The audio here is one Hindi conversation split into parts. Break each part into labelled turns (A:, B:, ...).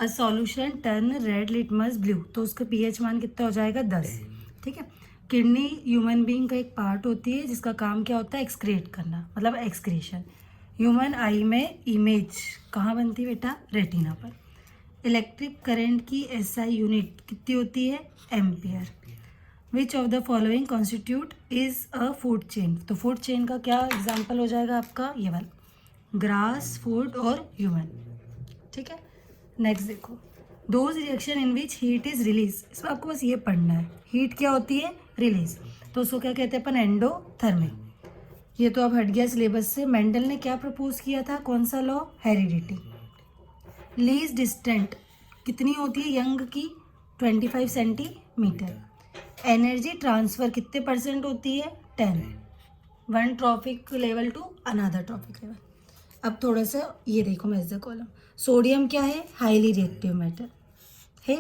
A: A solution turn red litmus blue, तो उसका पीएच मान कितना हो जाएगा 10। ठीक है। किडनी ह्यूमन बीइंग का एक पार्ट होती है जिसका काम क्या होता है, एक्सक्रिएट करना, मतलब एक्सक्रीशन। ह्यूमन आई में इमेज कहाँ बनती है बेटा, रेटिना पर। इलेक्ट्रिक करंट की एसआई यूनिट कितनी होती है, ampere. Which of the following constitute is a food chain, तो फूड चेन का क्या एग्जाम्पल हो जाएगा आपका, ये वाला, ग्रास, फूड और ह्यूमन। ठीक है। नेक्स्ट देखो, those reaction in which heat is release, इसमें आपको बस ये पढ़ना है, हीट क्या होती है, रिलीज, तो उसको क्या कहते हैं अपन, एंडोथर्मिक। ये तो अब हट गया सिलेबस से। मेंडल ने क्या प्रपोज किया था, कौन सा लॉ, हेरिडिटी। लीज डिस्टेंट कितनी होती है यंग की, 25 सेंटीमीटर। एनर्जी ट्रांसफर कितने परसेंट होती है, 10, one trophic level to another trophic level. अब थोड़ा सा ये देखो मेजर कॉलम, सोडियम क्या है, हाईली रिएक्टिव मेटल है।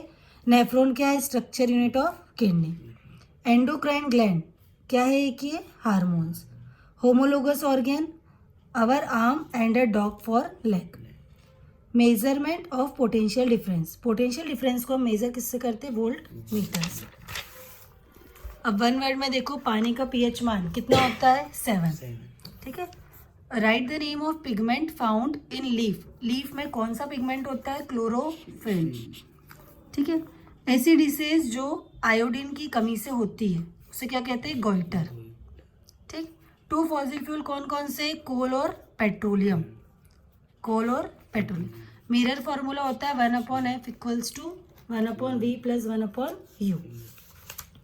A: नेफ्रॉन क्या है, structure unit of kidney. Endocrine gland क्या है, एक ये hormones. Homologous organ, our arm and a dog for leg. Measurement of potential difference, potential difference को हम मेजर किससे करते हैं, वोल्ट मीटर से। अब वन वर्ड में देखो, पानी का पीएच मान कितना होता है, 7। ठीक है। Right the name of pigment found in leaf, leaf में कौन सा पिगमेंट होता है, क्लोरोफिल। ठीक है। ऐसी डिसीज जो आयोडीन की कमी से होती है उसे क्या कहते हैं, गोइटर। ठीक। टू फॉसिल फ्यूल कौन कौन से, कोल और पेट्रोलियम, कोल और पेट्रोलियम। मिरर फॉर्मूला होता है 1/f equals to 1/v plus 1/u।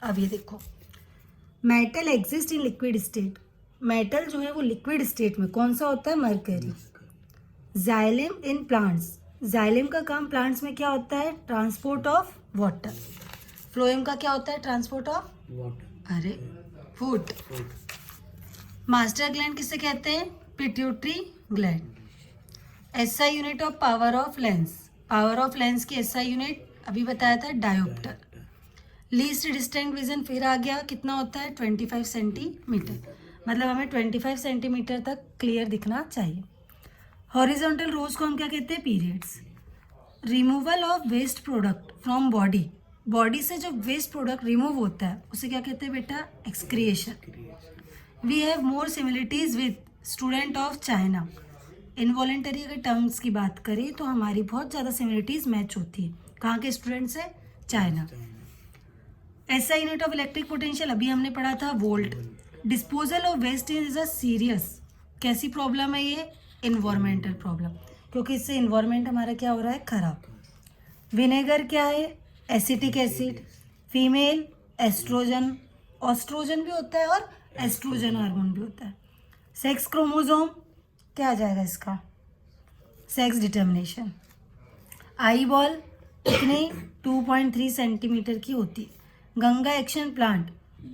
A: अब ये देखो, metal exist in liquid state, metal जो है वो लिक्विड स्टेट में कौन सा होता है, mercury. Xylem in plants, xylem का काम प्लांट्स में क्या होता है, ट्रांसपोर्ट ऑफ वाटर। फ्लोएम का क्या होता है, ट्रांसपोर्ट ऑफ वाटर, अरे फूड। मास्टर ग्लैंड किसे कहते हैं, pituitary gland. SI unit of power of lens, power of lens की एसआई यूनिट अभी बताया था, डायोप्टर। लीस्ट डिस्टेंट विजन फिर आ गया, कितना होता है, 25 सेंटीमीटर, मतलब हमें 25 सेंटीमीटर तक क्लियर दिखना चाहिए। हॉरिजॉन्टल रोज को हम क्या कहते हैं, periods. Removal of waste product from body, body से जो वेस्ट प्रोडक्ट रिमूव होता है उसे क्या कहते हैं बेटा, excretion. We have more similarities with student of China, involuntary अगर टर्म्स की बात करें तो हमारी बहुत ज़्यादा सिमिलरिटीज मैच होती है, कहाँ के स्टूडेंट से, China. SI unit of electric potential अभी हमने पढ़ा था, volt. Disposal of waste is a serious, कैसी प्रॉब्लम है ये, इन्वायरमेंटल प्रॉब्लम, क्योंकि इससे इन्वायरमेंट हमारा क्या हो रहा है, खराब। विनेगर क्या है, acetic acid. Female oestrogen, oestrogen भी होता है और एस्ट्रोजन हार्मोन भी होता है। सेक्स क्रोमोसोम क्या आ जाएगा इसका, सेक्स डिटर्मिनेशन। आई बॉल कितनी, 2.3 सेंटीमीटर की होती है। Ganga action plant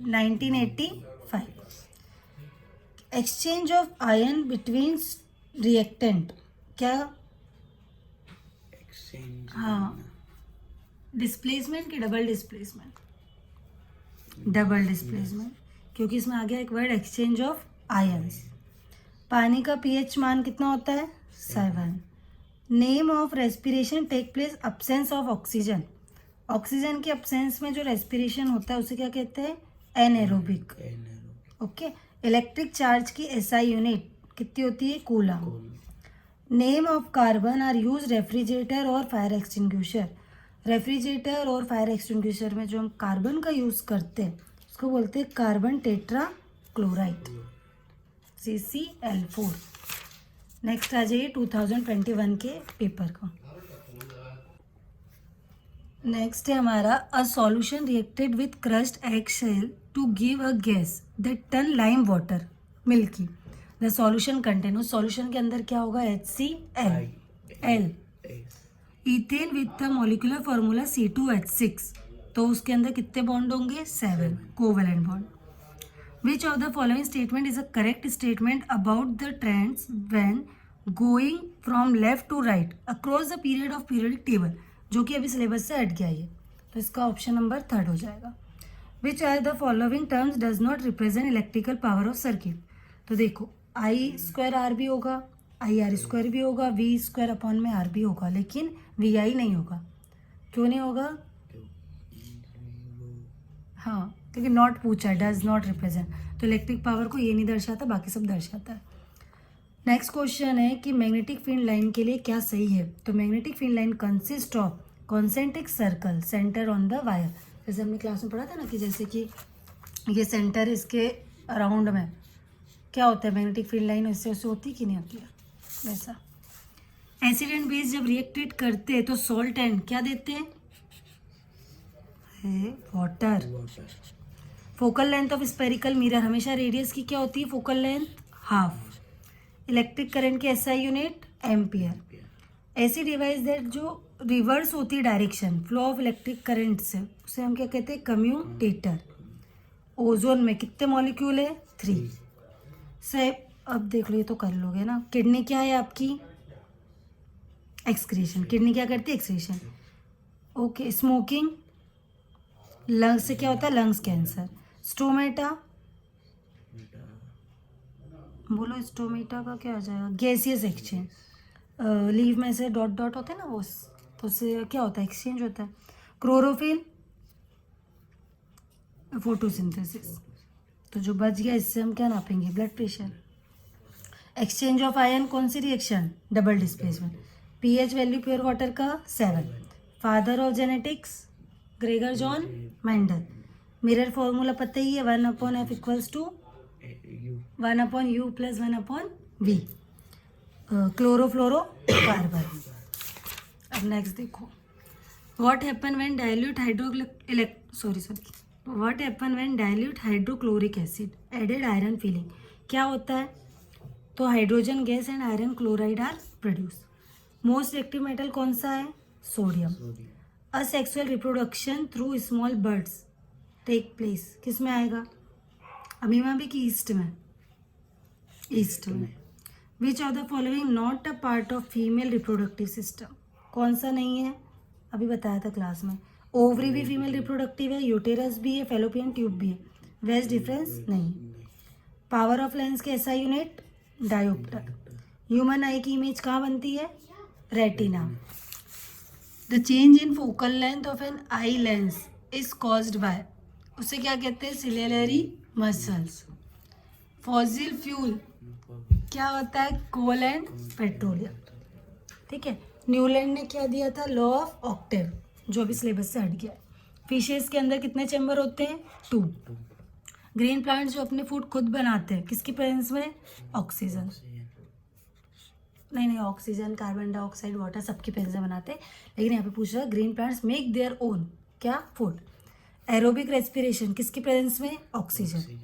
A: 1985। Exchange of ion between reactant क्या, हाँ, डिस्प्लेसमेंट की डबल डिस्प्लेसमेंट, डबल डिस्प्लेसमेंट, क्योंकि इसमें आ गया एक वर्ड, एक्सचेंज ऑफ आयन्स। पानी का पीएच मान कितना होता है, 7। Name of respiration take place absence of oxygen, oxygen के अब्सेंस में जो रेस्पिरेशन होता है उसे क्या कहते हैं, एनएरोबिक। ओके। इलेक्ट्रिक चार्ज की एसआई यूनिट कितनी होती है, coulomb. Name of carbon are use refrigerator और फायर एक्सटिंग्विशर, रेफ्रिजरेटर और फायर एक्सटिंग्विशर में जो हम कार्बन का यूज करते हैं उसको बोलते हैं carbon tetrachloride, CCl4। Next आ जाइए 2021 के पेपर को। नेक्स्ट है हमारा, a solution reacted with crushed egg shell to give a gas that turn lime water milky, the solution contain, उस सॉल्यूशन के अंदर क्या होगा, HCl। Ethane with the molecular formula C2H6, तो उसके अंदर कितने बॉन्ड होंगे, 7 covalent bond. Which of the following statement is a correct statement about the trends when going from left to right across the period of periodic table, जो कि अभी सिलेबस से हट गया है, तो इसका ऑप्शन नंबर 3 हो जाएगा। Which are the following terms does not represent electrical power of circuit, तो देखो I2R भी होगा, आई आर स्क्वायर भी होगा, वी स्क्वायर अपॉन में आर भी होगा, लेकिन वी आई नहीं होगा। क्यों नहीं होगा? हाँ, क्योंकि नॉट पूछा है, डज नॉट रिप्रेजेंट, तो इलेक्ट्रिक पावर को ये नहीं दर्शाता, बाकी सब दर्शाता है। नेक्स्ट क्वेश्चन है कि मैग्नेटिक फील्ड लाइन के लिए क्या सही है? तो magnetic field line consist of concentric circle centre on the wire. जैसे हमने क्लास में पढ़ा था ना कि जैसे कि ये सेंटर इसके अराउंड में क्या होता है, मैग्नेटिक फील्ड लाइन उससे उससे होती कि नहीं होती है, वैसा। एसिड एंड बेस जब रिएक्टेड करते हैं तो सॉल्ट एंड क्या देते हैं? Water. Focal length of spherical mirror, हमेशा रेडियस की क्या होती है? Focal length half. Electric current की एसआई यूनिट एम्पियर। ऐसी डिवाइस दैट जो रिवर्स होती है direction flow of electric current से, उसे हम क्या कहते हैं? कम्यूटेटर। ओजोन में कितने मॉलिक्यूल है? 3। सर अब देख लो, ये तो कर लोगे ना। किडनी क्या है आपकी? एक्सक्रीशन। किडनी क्या करती है? एक्सक्रीशन। ओके। स्मोकिंग, लंग्स से क्या होता है? Lungs cancer. स्टोमेटा, बोलो स्टोमेटा का क्या आ जाएगा? Gaseous exchange. लीव में से डॉट डॉट होते हैं ना, वो तो उससे क्या होता है? एक्सचेंज होता है। Chlorophyll, photosynthesis. तो जो बच गया इससे हम क्या नापेंगे? Blood pressure. Exchange of ion कौन सी reaction? Double displacement. PH value pure water का 7। Father of genetics Gregor John Mendel. Mirror formula पता ही है, 1/f equals to 1/u plus 1/v। Chlorofluorocarbon. अब नेक्स्ट देखो, what happen when dilute what happen when dilute hydrochloric acid added iron filing. क्या होता है? तो hydrogen gas and iron chloride are produce. Most active metal कौन सा है? Sodium. Asexual reproduction through small birds take place, किस में आएगा? अमीमा भी कि ईस्ट में? ईस्ट में। विच of the following not a part of female reproductive system? कौन सा नहीं है? अभी बताया था क्लास में। ओवरी भी फीमेल रिप्रोडक्टिव है, यूटेरस भी है, फेलोपियन ट्यूब भी है। वेस्ट डिफरेंस नहीं। पावर ऑफ लेंस के SI unit dioptre. Human eye की इमेज कहाँ बनती है? Retina. The change in focal length of an eye lens is caused by, उसे क्या कहते हैं? सिलेलरी मसल्स। फॉसिल फ्यूल क्या होता है? कोल एंड पेट्रोलियम। ठीक है। न्यूलैंड ने क्या दिया था? लॉ ऑफ ऑक्टेव, जो अभी सिलेबस से हट गया। फिशेस के अंदर कितने चैम्बर होते हैं? 2। ग्रीन प्लांट्स जो अपने फूड खुद बनाते हैं, किसकी प्रेजेंस में? ऑक्सीजन। नहीं, ऑक्सीजन, कार्बन डाइऑक्साइड, वाटर सबकी प्रेजेंस में बनाते हैं, लेकिन यहाँ पे पूछ रहा है green plants make their own क्या? फूड। एरोबिक रेस्पिरेशन किसकी प्रेजेंस में? ऑक्सीजन।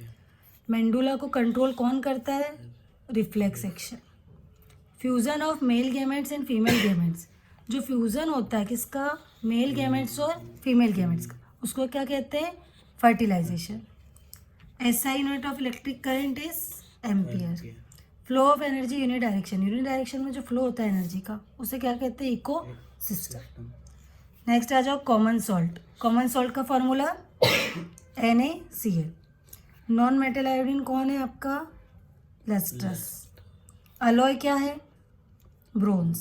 A: मेंडुला को कंट्रोल कौन करता है? Reflex action. Fusion of male gametes and female gametes, जो फ्यूजन होता है किसका? मेल गैमेट्स और फीमेल गैमेट्स का, उसको क्या कहते हैं? Fertilisation. SI unit of electric current is ampere. Flow of energy unit direction में जो फ्लो होता है एनर्जी का, उसे क्या कहते हैं? Eco system. नेक्स्ट आ जाओ, कॉमन सॉल्ट का formula NaCl। Non metal iodine कौन है आपका? लस्ट्रस। अलॉय क्या है? Bronze.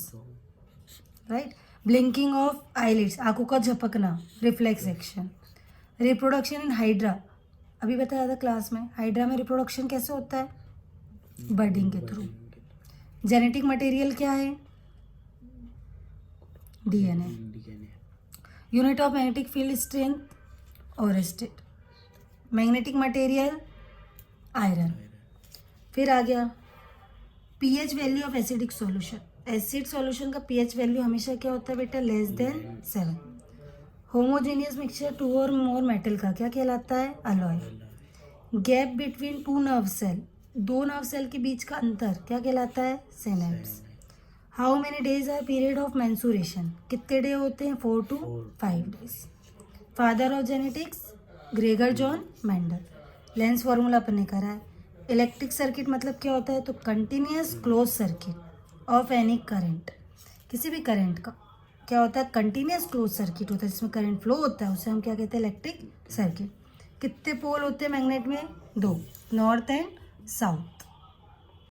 A: Right. Blinking of eyelids, आंखों का झपकना, reflex action. Reproduction in hydra, अभी बताया था क्लास में, हाइड्रा में रिप्रोडक्शन कैसे होता है? बर्डिंग के थ्रू। जेनेटिक मटेरियल क्या है? DNA। Unit of magnetic field strength Oersted. Magnetic material iron. फिर आ गया pH value of acidic solution. Acid solution का पीएच वैल्यू हमेशा क्या होता है बेटा? Less than 7। होमोजेनियस मिक्सचर 2 और मोर मेटल का क्या कहलाता है? Alloy. Gap between 2 nerve cell, 2 nerve cell के बीच का अंतर क्या कहलाता है? Synapse. How many days are period of menstruation, कितने डे होते हैं? 4 to 5 days. Father of genetics Gregor John Mendel. Lens formula अपन ने करा है। इलेक्ट्रिक सर्किट मतलब क्या होता है? तो continuous close circuit of any current, किसी भी करंट का क्या होता है? कंटिन्यूस क्लोज सर्किट होता है, जिसमें करंट फ्लो होता है, उसे हम क्या कहते हैं? Electric circuit. कितने पोल होते हैं मैग्नेट में? 2, नॉर्थ एंड साउथ।